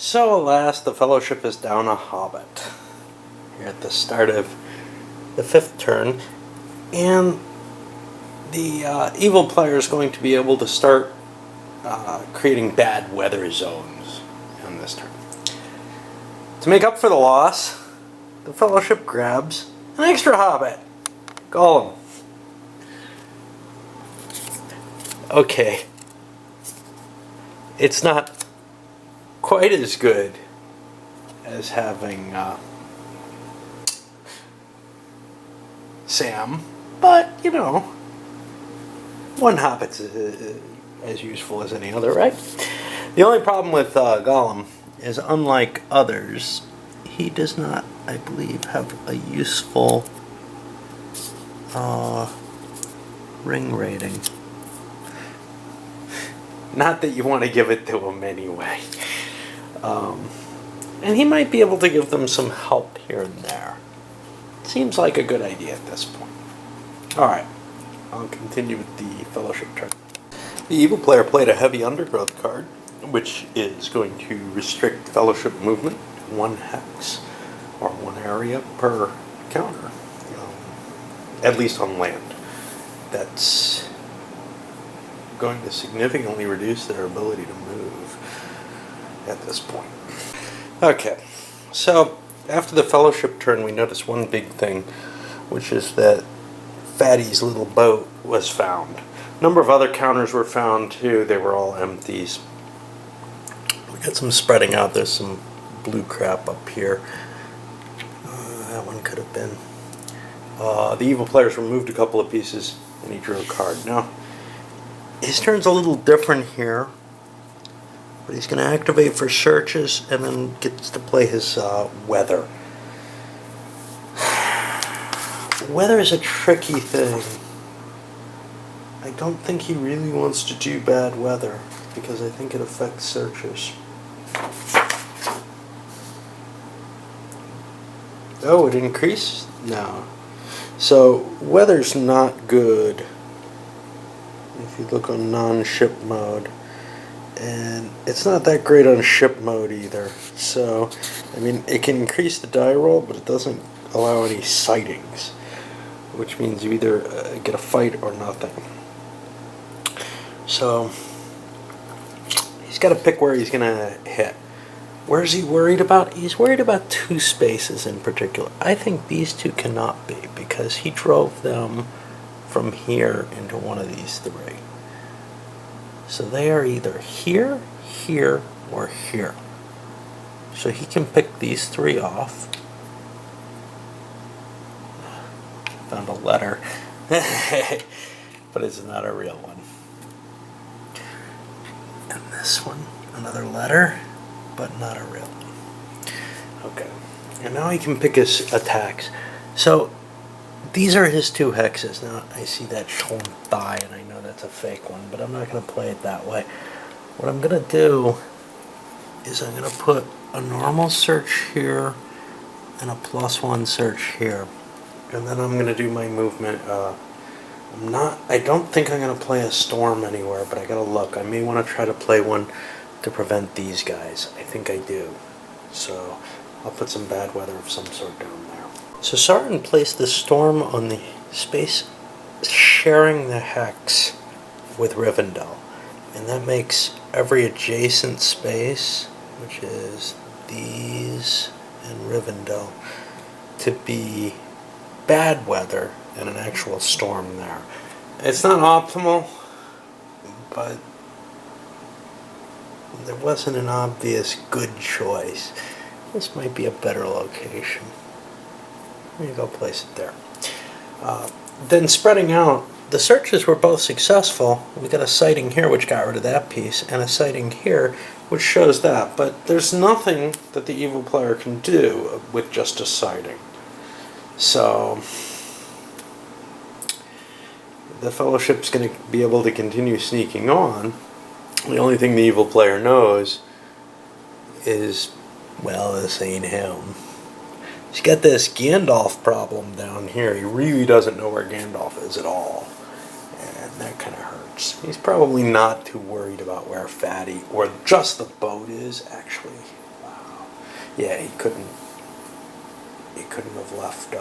So alas, the Fellowship is down a hobbit here at the start of the 5th turn, and the evil player is going to be able to start creating bad weather zones on this turn. To make up for the loss, the Fellowship grabs an extra hobbit, Gollum. Okay, it's not quite as good as having Sam, but you know, one hobbit's as useful as any other, right? The only problem with Gollum is, unlike others, he does not, I believe, have a useful ring rating. Not that you want to give it to him anyway. And he might be able to give them some help here and there. Seems like a good idea at this point. Alright, I'll continue with the Fellowship turn. The evil player played a heavy undergrowth card, which is going to restrict Fellowship movement to 1 hex, or 1 area per counter, at least on land. That's going to significantly reduce their ability to move at this point. Okay, so after the Fellowship turn, we notice one big thing, which is that Fatty's little boat was found. A number of other counters were found too. They were all empties. We got some spreading out. There's some blue crap up here. That one could have been. The evil players removed a couple of pieces, and he drew a card. Now, his turn's a little different here, but he's going to activate for searches and then gets to play his weather. Weather is a tricky thing. I don't think he really wants to do bad weather because I think it affects searches. Oh, it increased? No. So, weather's not good if you look on non-ship mode. And it's not that great on ship mode either. So, I mean, it can increase the die roll, but it doesn't allow any sightings, which means you either get a fight or nothing. So, he's got to pick where he's going to hit. Where is he worried about? He's worried about 2 spaces in particular. I think these 2 cannot be, because he drove them from here into one of these 3. So they are either here, here, or here. So he can pick these 3 off. Found a letter. But it's not a real one. And this one, another letter, but not a real one. Okay. And now he can pick his attacks. So these are his 2 hexes. Now I see that torn thigh, and I know that's a fake one, but I'm not going to play it that way. What I'm going to do is I'm going to put a normal search here and a +1 search here, and then I'm going to do my movement. I don't think I'm going to play a storm anywhere, but I got to look. I may want to try to play one to prevent these guys. I think I do. So I'll put some bad weather of some sort down there. So Sartin placed the storm on the space sharing the hex with Rivendell, and that makes every adjacent space, which is these and Rivendell, to be bad weather and an actual storm there. It's not optimal, but there wasn't an obvious good choice. This might be a better location. Maybe I'll place it there. Then spreading out, the searches were both successful. We got a sighting here which got rid of that piece, and a sighting here which shows that. But there's nothing that the evil player can do with just a sighting. So the Fellowship's going to be able to continue sneaking on. The only thing the evil player knows is, well, this ain't him. He's got this Gandalf problem down here. He really doesn't know where Gandalf is at all. And that kind of hurts. He's probably not too worried about where Fatty or just the boat is, actually. Yeah, he couldn't have left,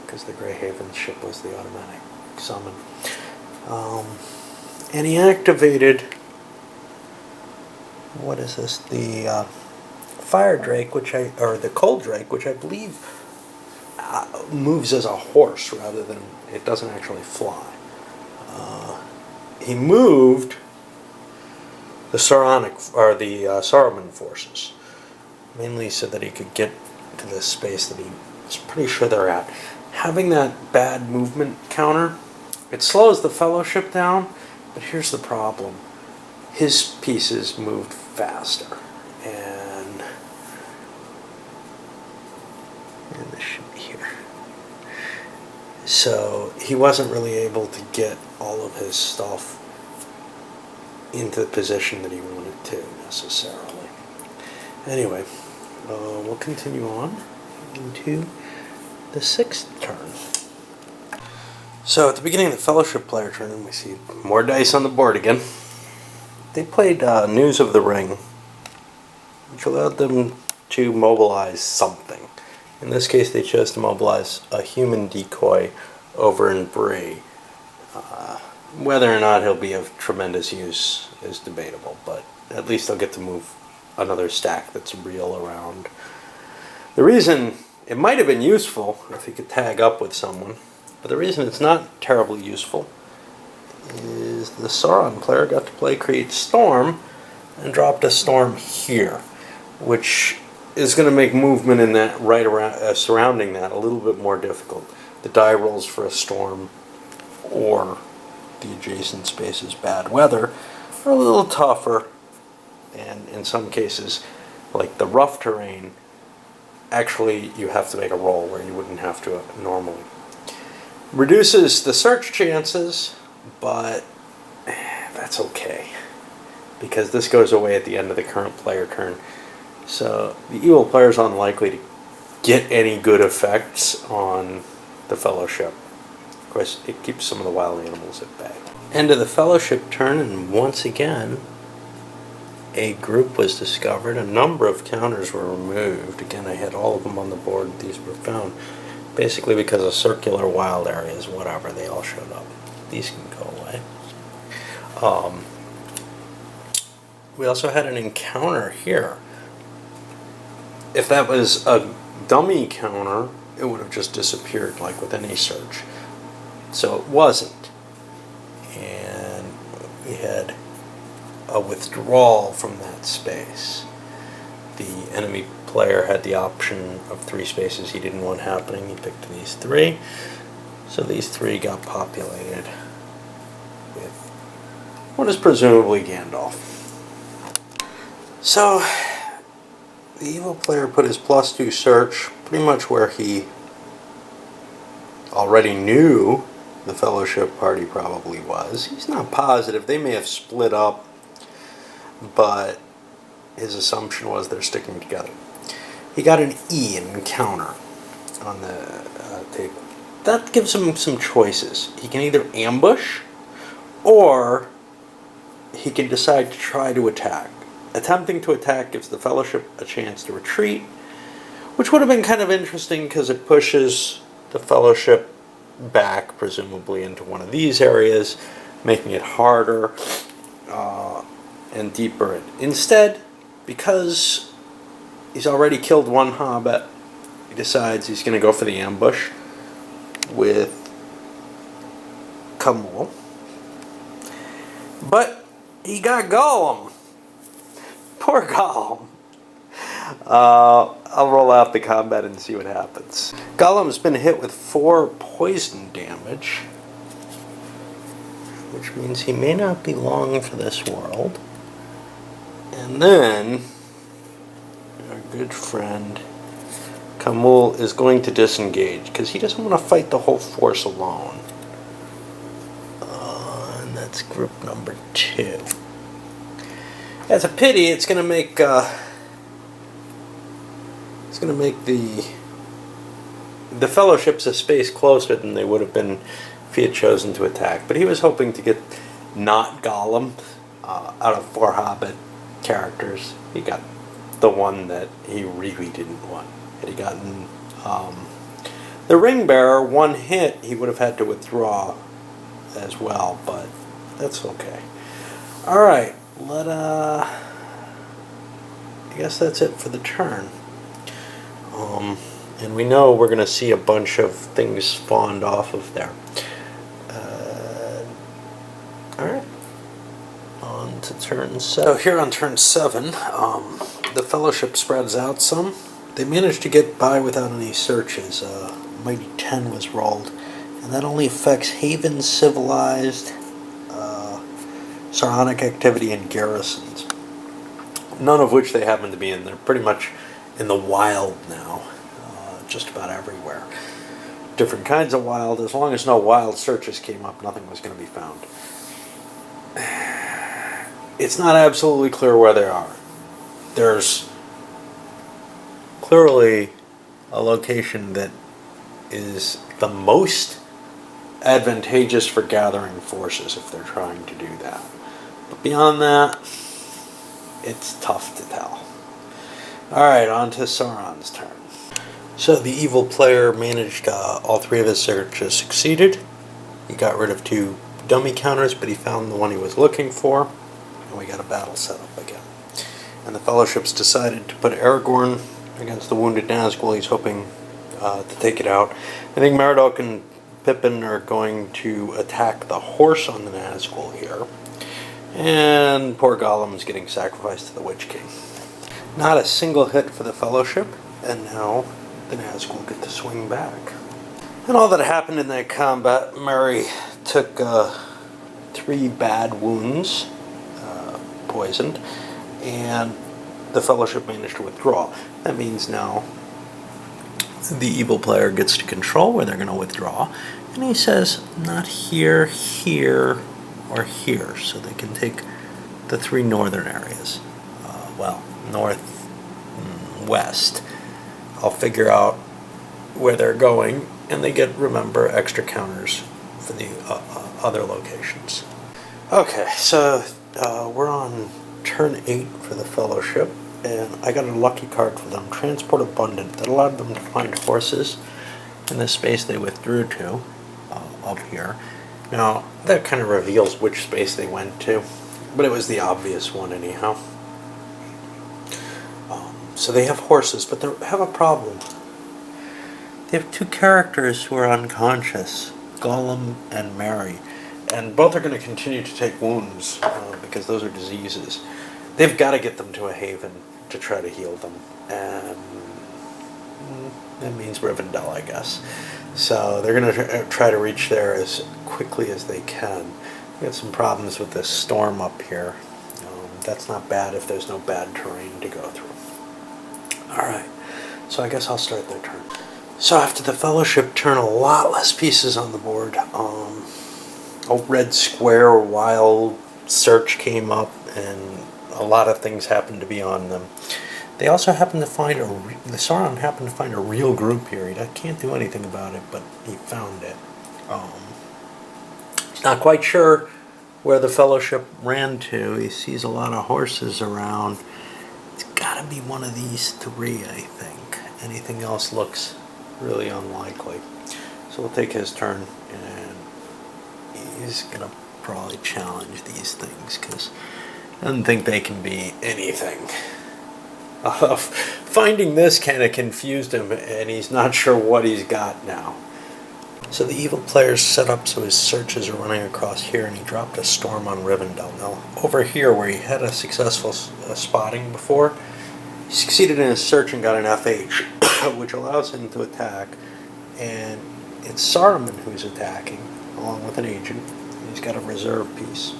because the Greyhaven ship was the automatic summon. And he activated, what is this, the Fire Drake, or the Cold Drake, which I believe moves as a horse rather than, it doesn't actually fly. He moved the Saruman forces, mainly so that he could get to the space that he was pretty sure they're at. Having that bad movement counter, it slows the Fellowship down, but here's the problem. His pieces moved faster, and this should be here. So he wasn't really able to get all of his stuff into the position that he wanted to, necessarily. Anyway, we'll continue on into the 6th turn. So at the beginning of the Fellowship player turn, we see more dice on the board again. They played News of the Ring, which allowed them to mobilize something. In this case, they chose to mobilize a human decoy over in Bree. Whether or not he'll be of tremendous use is debatable, but at least they'll get to move another stack that's real around. The reason it might have been useful if he could tag up with someone, but the reason it's not terribly useful is the Sauron player got to play Create Storm and dropped a Storm here, which is going to make movement in that right around surrounding that a little bit more difficult. The die rolls for a storm or the adjacent space's bad weather are a little tougher, and in some cases, like the rough terrain, actually you have to make a roll where you wouldn't have to normally. Reduces the search chances, but that's okay, because this goes away at the end of the current player turn. So the evil player is unlikely to get any good effects on the Fellowship. Of course, it keeps some of the wild animals at bay. End of the Fellowship turn, and once again, a group was discovered. A number of counters were removed. Again, I had all of them on the board. These were found basically because of circular wild areas, whatever. They all showed up. These can go away. We also had an encounter here. If that was a dummy counter, it would have just disappeared like with any search. So it wasn't. And we had a withdrawal from that space. The enemy player had the option of 3 spaces he didn't want happening. He picked these 3. So these 3 got populated with what is presumably Gandalf. So the evil player put his +2 search pretty much where he already knew the Fellowship party probably was. He's not positive. They may have split up, but his assumption was they're sticking together. He got an E in encounter on the table. That gives him some choices. He can either ambush, or he can decide to try to attack. Attempting to attack gives the Fellowship a chance to retreat, which would have been kind of interesting because it pushes the Fellowship back, presumably into one of these areas, making it harder and deeper. Instead, because he's already killed one Hobbit, he decides he's going to go for the ambush with Kamul. But he got Gollum. Poor Gollum. I'll roll out the combat and see what happens. Gollum's been hit with 4 poison damage, which means he may not be long for this world. And then our good friend Kamul is going to disengage because he doesn't want to fight the whole force alone. And that's group number 2. It's a pity. It's going to make the Fellowship's a space closer than they would have been if he had chosen to attack. But he was hoping to get not Gollum out of 4 Hobbit characters. He got the one that he really didn't want. Had he gotten the ring bearer one hit, he would have had to withdraw as well, but that's okay. Alright, I guess that's it for the turn. And we know we're going to see a bunch of things spawned off of there. Alright, on to turn 7. So here on turn 7, the Fellowship spreads out some. They managed to get by without any searches. Mighty 10 was rolled, and that only affects Haven, Civilized, Psionic activity, and garrisons. None of which they happen to be in. They're pretty much in the wild now, just about everywhere. Different kinds of wild. As long as no wild searches came up, nothing was going to be found. It's not absolutely clear where they are. There's clearly a location that is the most advantageous for gathering forces if they're trying to do that. But beyond that, it's tough to tell. Alright, on to Sauron's turn. So the evil player managed all 3 of his searches succeeded. He got rid of 2 dummy counters, but he found the one he was looking for, and we got a battle set up again. And the Fellowship's decided to put Aragorn against the wounded Nazgul. He's hoping to take it out. I think Meriadoc and Pippin are going to attack the horse on the Nazgul here. And poor Gollum's getting sacrificed to the Witch King. Not a single hit for the Fellowship, and now the Nazgul get to swing back. And all that happened in that combat, Merry took 3 bad wounds, poisoned, and the Fellowship managed to withdraw. That means now the evil player gets to control where they're going to withdraw, and he says not here, here, or here, so they can take the 3 northern areas. North and west. I'll figure out where they're going, and they get, remember, extra counters for the other locations. Okay, so we're on turn 8 for the Fellowship, and I got a lucky card for them, Transport Abundant, that allowed them to find horses in the space they withdrew to, up here. Now, that kind of reveals which space they went to, but it was the obvious one anyhow. So they have horses, but they have a problem. They have 2 characters who are unconscious, Gollum and Merry, and both are going to continue to take wounds because those are diseases. They've got to get them to a haven to try to heal them, and that means Rivendell, I guess. So they're going to try to reach there as quickly as they can. We got some problems with this storm up here. That's not bad if there's no bad terrain to go through. Alright, so I guess I'll start their turn. So after the Fellowship turn, a lot less pieces on the board. A red square or wild search came up, and a lot of things happened to be on them. They also happened to find the Sauron happened to find a real group here. He can't do anything about it, but he found it. He's not quite sure where the Fellowship ran to. He sees a lot of horses around. It's got to be one of these 3, I think. Anything else looks really unlikely. So we'll take his turn, and he's going to probably challenge these things, because I don't think they can be anything. Finding this kind of confused him, and he's not sure what he's got now. So the evil player's set up so his searches are running across here, and he dropped a storm on Rivendell. Now, over here, where he had a successful spotting before, he succeeded in his search and got an FH, which allows him to attack, and it's Saruman who's attacking, along with an agent. He's got a reserve piece.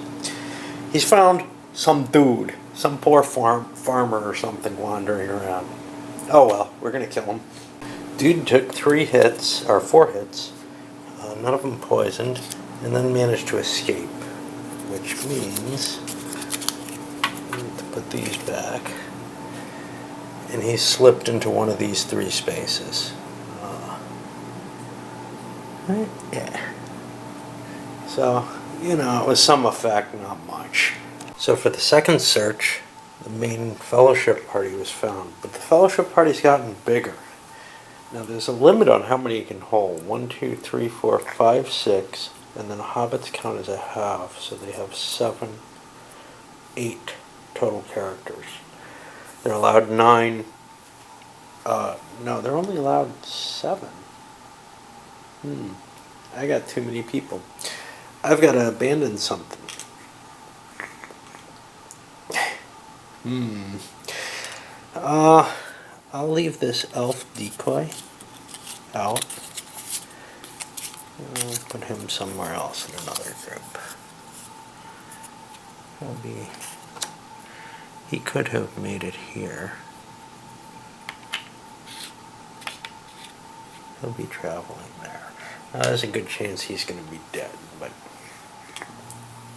He's found some dude, some poor farmer or something wandering around. Oh well, we're gonna kill him. Dude took 4 hits, none of them poisoned, and then managed to escape, which means I need to put these back. And he slipped into one of these 3 spaces. Right? Yeah. So, it was some effect, not much. So for the second search, the main fellowship party was found. But the fellowship party's gotten bigger. Now there's a limit on how many you can hold. 1, 2, 3, 4, 5, 6, and then hobbits count as a half, so they have 7, 8 total characters. They're allowed 9. No, they're only allowed 7. I got too many people. I've got to abandon something. I'll leave this elf decoy out. I'll put him somewhere else in another group. He could have made it here. He'll be traveling there. Now, there's a good chance he's going to be dead, but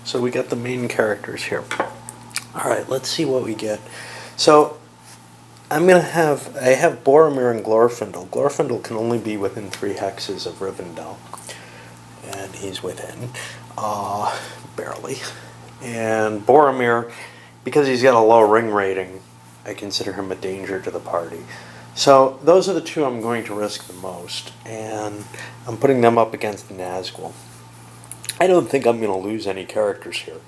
so we got the main characters here. All right, let's see what we get. So I have Boromir and Glorfindel. Glorfindel can only be within 3 hexes of Rivendell, and he's within, barely. And Boromir, because he's got a low ring rating, I consider him a danger to the party. So those are the 2 I'm going to risk the most, and I'm putting them up against Nazgul. I don't think I'm going to lose any characters here.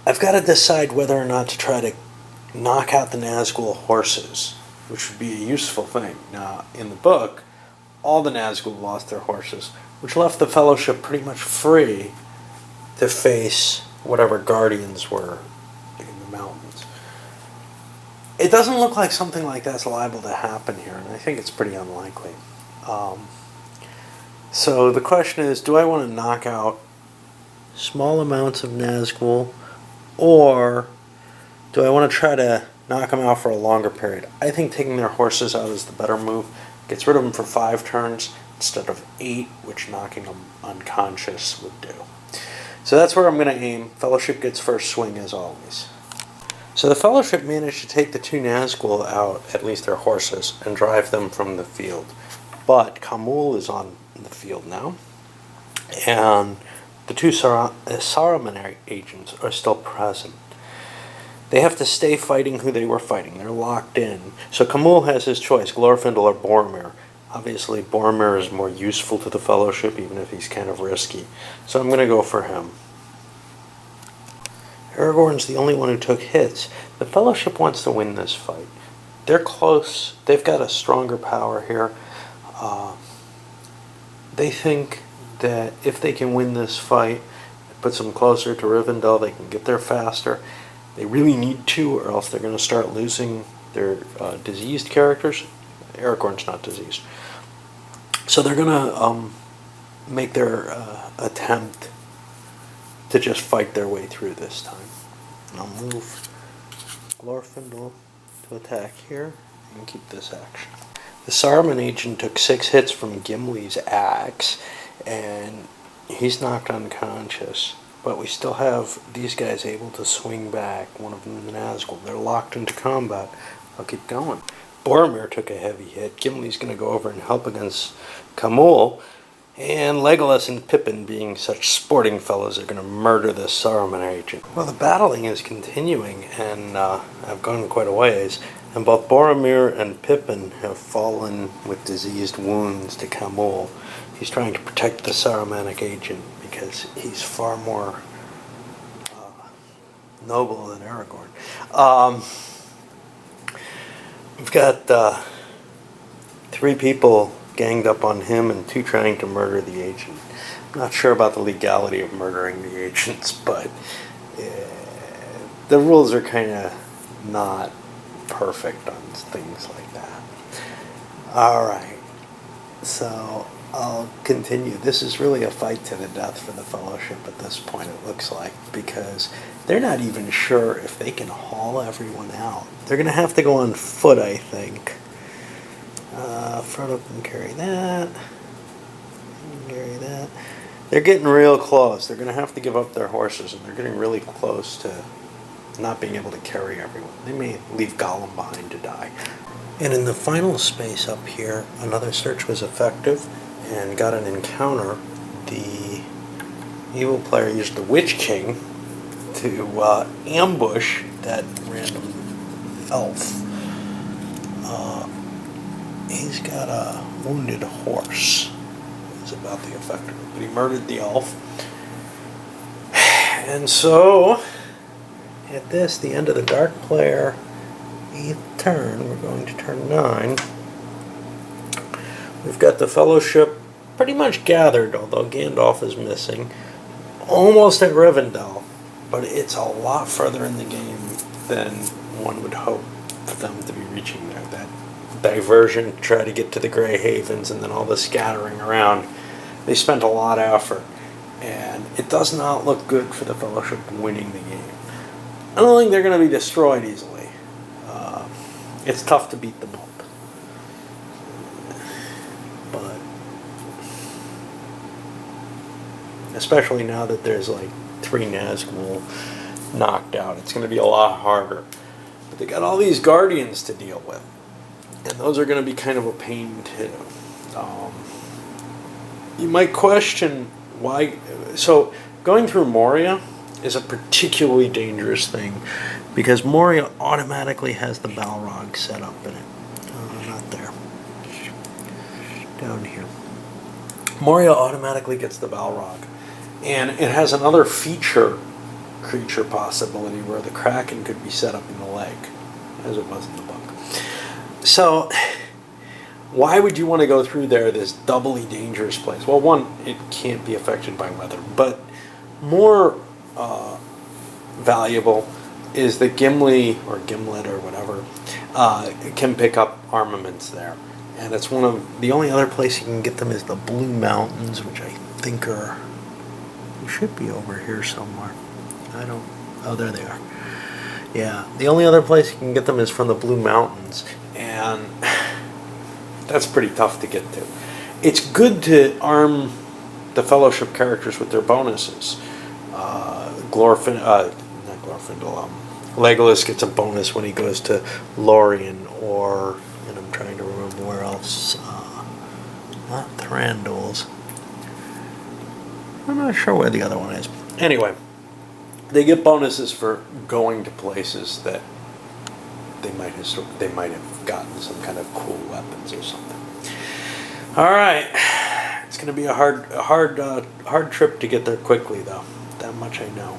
I've got to decide whether or not to try to knock out the Nazgul horses, which would be a useful thing. Now, in the book, all the Nazgul lost their horses, which left the Fellowship pretty much free to face whatever guardians were in the mountains. It doesn't look like something like that's liable to happen here, and I think it's pretty unlikely. So the question is, do I want to knock out small amounts of Nazgul, or do I want to try to knock them out for a longer period? I think taking their horses out is the better move. Gets rid of them for 5 turns instead of 8, which knocking them unconscious would do. So that's where I'm going to aim. Fellowship gets first swing as always. So the Fellowship managed to take the 2 Nazgul out, at least their horses, and drive them from the field. But Khamûl is on the field now, and the 2 Saruman agents are still present. They have to stay fighting who they were fighting. They're locked in. So Khamûl has his choice, Glorfindel or Boromir. Obviously, Boromir is more useful to the Fellowship, even if he's kind of risky. So I'm going to go for him. Aragorn's the only one who took hits. The Fellowship wants to win this fight. They're close. They've got a stronger power here. They think that if they can win this fight, it puts them closer to Rivendell, they can get there faster. They really need to, or else they're going to start losing their diseased characters. Aragorn's not diseased. So they're going to make their attempt to just fight their way through this time. And I'll move Glorfindel to attack here and keep this action. The Saruman agent took 6 hits from Gimli's axe, and he's knocked unconscious. But we still have these guys able to swing back, one of them in the Nazgul. They're locked into combat. I'll keep going. Boromir took a heavy hit. Gimli's going to go over and help against Khamûl. And Legolas and Pippin, being such sporting fellows, are going to murder this Saruman agent. Well, the battling is continuing, and I've gone quite a ways. And both Boromir and Pippin have fallen with diseased wounds to Khamûl. He's trying to protect the Saruman agent because he's far more noble than Aragorn. We've got 3 people ganged up on him and 2 trying to murder the agent. I'm not sure about the legality of murdering the agents, but the rules are kind of not perfect on things like that. Alright, so I'll continue. This is really a fight to the death for the Fellowship at this point, it looks like, because they're not even sure if they can haul everyone out. They're going to have to go on foot, I think. Frodo can carry that. Carry that. They're getting real close. They're going to have to give up their horses, and they're getting really close to not being able to carry everyone. They may leave Gollum behind to die. And in the final space up here, another search was effective and got an encounter. The evil player used the Witch King to ambush that random elf. He's got a wounded horse. Is about the effect of it, but he murdered the elf. And so, at this, the end of the dark player 8th turn, we're going to turn 9. We've got the Fellowship pretty much gathered, although Gandalf is missing. Almost at Rivendell, but it's a lot further in the game than one would hope for them to be reaching there. That diversion to try to get to the Grey Havens and then all the scattering around. They spent a lot of effort, and it does not look good for the Fellowship winning the game. I don't think they're going to be destroyed easily. It's tough to beat them up. But especially now that there's like 3 Nazgul knocked out, it's going to be a lot harder. But they got all these Guardians to deal with, and those are going to be kind of a pain too. You might question why. So going through Moria is a particularly dangerous thing because Moria automatically has the Balrog set up in it. Not there. Down here. Moria automatically gets the Balrog. And it has another feature creature possibility where the Kraken could be set up in the lake, as it was in the book. So, why would you want to go through there, this doubly dangerous place? Well, one, it can't be affected by weather, but more valuable is that Gimli, or Gimlet, or whatever, can pick up armaments there. And it's one of the only other place you can get them is the Blue Mountains, which I think are, they should be over here somewhere. Oh, there they are. Yeah, the only other place you can get them is from the Blue Mountains, and that's pretty tough to get to. It's good to arm the Fellowship characters with their bonuses. Legolas gets a bonus when he goes to Lorien, or, and I'm trying to remember where else, not Thranduil's. I'm not sure where the other one is. Anyway, they get bonuses for going to places that they might have gotten some kind of cool weapons or something. All right, it's going to be a hard trip to get there quickly, though. That much I know.